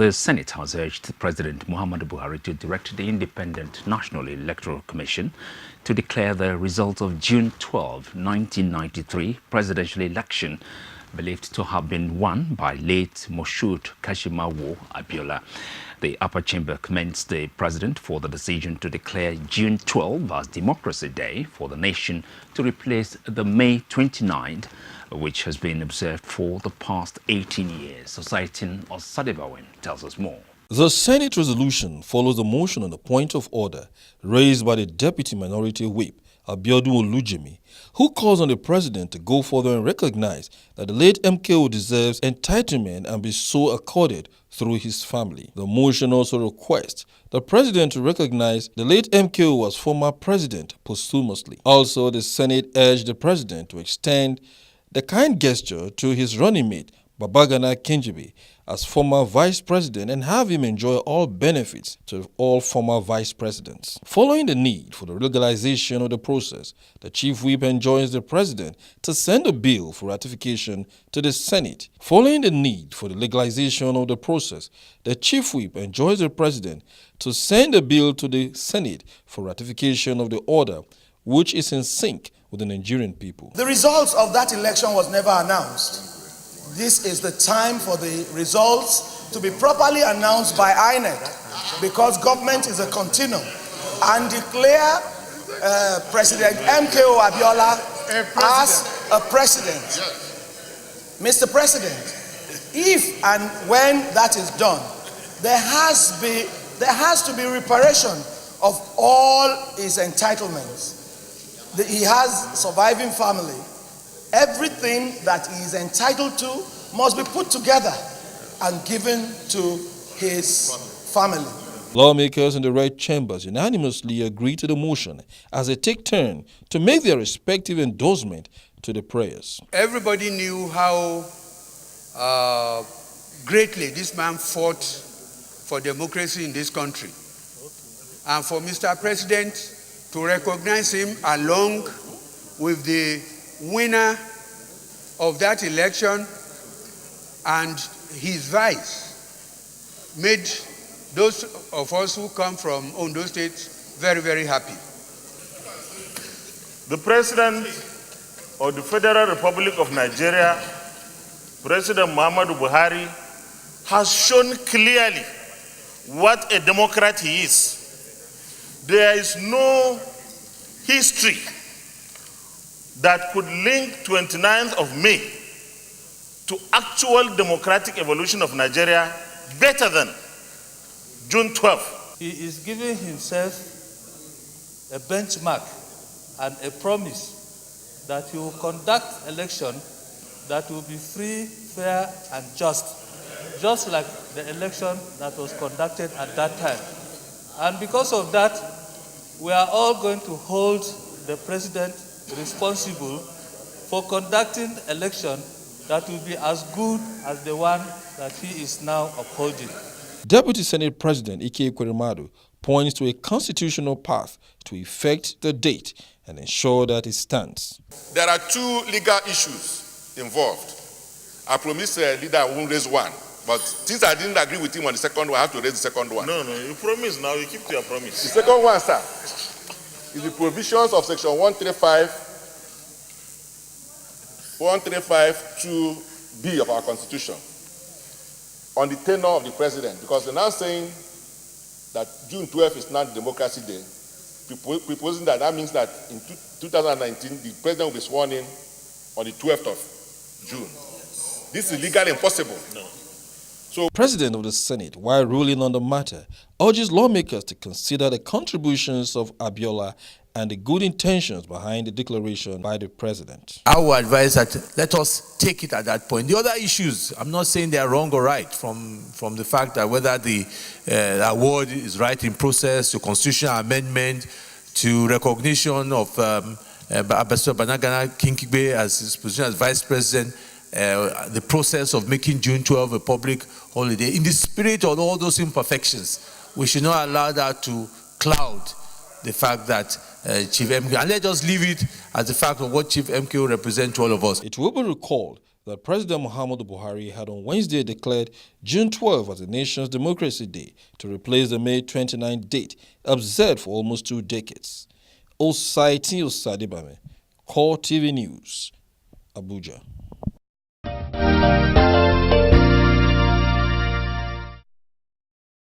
The Senate has urged President Muhammadu Buhari to direct the Independent National Electoral Commission to declare the results of June 12, 1993 presidential election believed to have been won by late Moshood Kashimawo Abiola. The upper chamber commends the president for the decision to declare June 12 as Democracy Day for the nation to replace the May 29th, which has been observed for the past 18 years. Societin Osadebawin tells us more. The Senate resolution follows the motion on the point of order raised by the Deputy Minority Whip, Abiodun Olujimi, who calls on the president to go further and recognize that the late MKO deserves entitlement and be so accorded through his family. The motion also requests the president to recognize the late MKO as former president posthumously. Also, the Senate urged the president to extend the kind gesture to his running mate, Babagana Kingibe, as former vice president and have him enjoy all benefits to all former vice presidents. Following the need for the legalization of the process, the chief whip enjoins the president to send a bill for ratification to the Senate. Following the need for the legalization of the process, the chief whip enjoins the president to send a bill to the Senate for ratification of the order, which is in sync with the Nigerian people. The results of that election was never announced. This is the time for the results to be properly announced by INEC, because government is a continuum, and declare President MKO Abiola as a president. Mr. President, if and when that is done, there has to be reparation of all his entitlements. He has surviving family. Everything that he is entitled to must be put together and given to his family. Lawmakers in the red chambers unanimously agree to the motion as they take turn to make their respective endorsement to the prayers. Everybody knew how greatly this man fought for democracy in this country. And for Mr. President to recognize him along with the winner of that election and his vice made those of us who come from Ondo State very, very happy. The President of the Federal Republic of Nigeria, President Muhammadu Buhari, has shown clearly what a democrat he is. There is no history that could link 29th of May to actual democratic evolution of Nigeria better than June 12th. He is giving himself a benchmark and a promise that he will conduct election that will be free, fair, and just like the election that was conducted at that time. And because of that, we are all going to hold the president responsible for conducting election that will be as good as the one that he is now upholding. Deputy Senate President Ike Ekweremadu points to a constitutional path to effect the date and ensure that it stands. There are two legal issues involved. I promised the leader I won't raise one, but since I didn't agree with him on the second one, I have to raise the second one. No, you promise now, you keep to your promise. The second one, sir, is the provisions of section 135(2)(b) of our constitution on the tenure of the president, because they're now saying that June 12th is not Democracy Day, proposing that means that in 2019 the president will be sworn in on the 12th of June. This is legally impossible. No. So, President of the Senate, while ruling on the matter, urges lawmakers to consider the contributions of Abiola and the good intentions behind the declaration by the president. I would advise that let us take it at that point. The other issues, I'm not saying they are wrong or right, from the fact that whether the award is right in process, to constitutional amendment, to recognition of Ambassador Babagana Kingibe as his position as vice president, the process of making June 12 a public holiday. In the spirit of all those imperfections, we should not allow that to cloud the fact that Chief MKO, and let us leave it as the fact of what Chief MKO represents to all of us. It will be recalled that President Muhammadu Buhari had on Wednesday declared June 12 as the nation's Democracy Day to replace the May 29 date observed for almost 2 decades. Osaiti Osadibame, Core TV News, Abuja.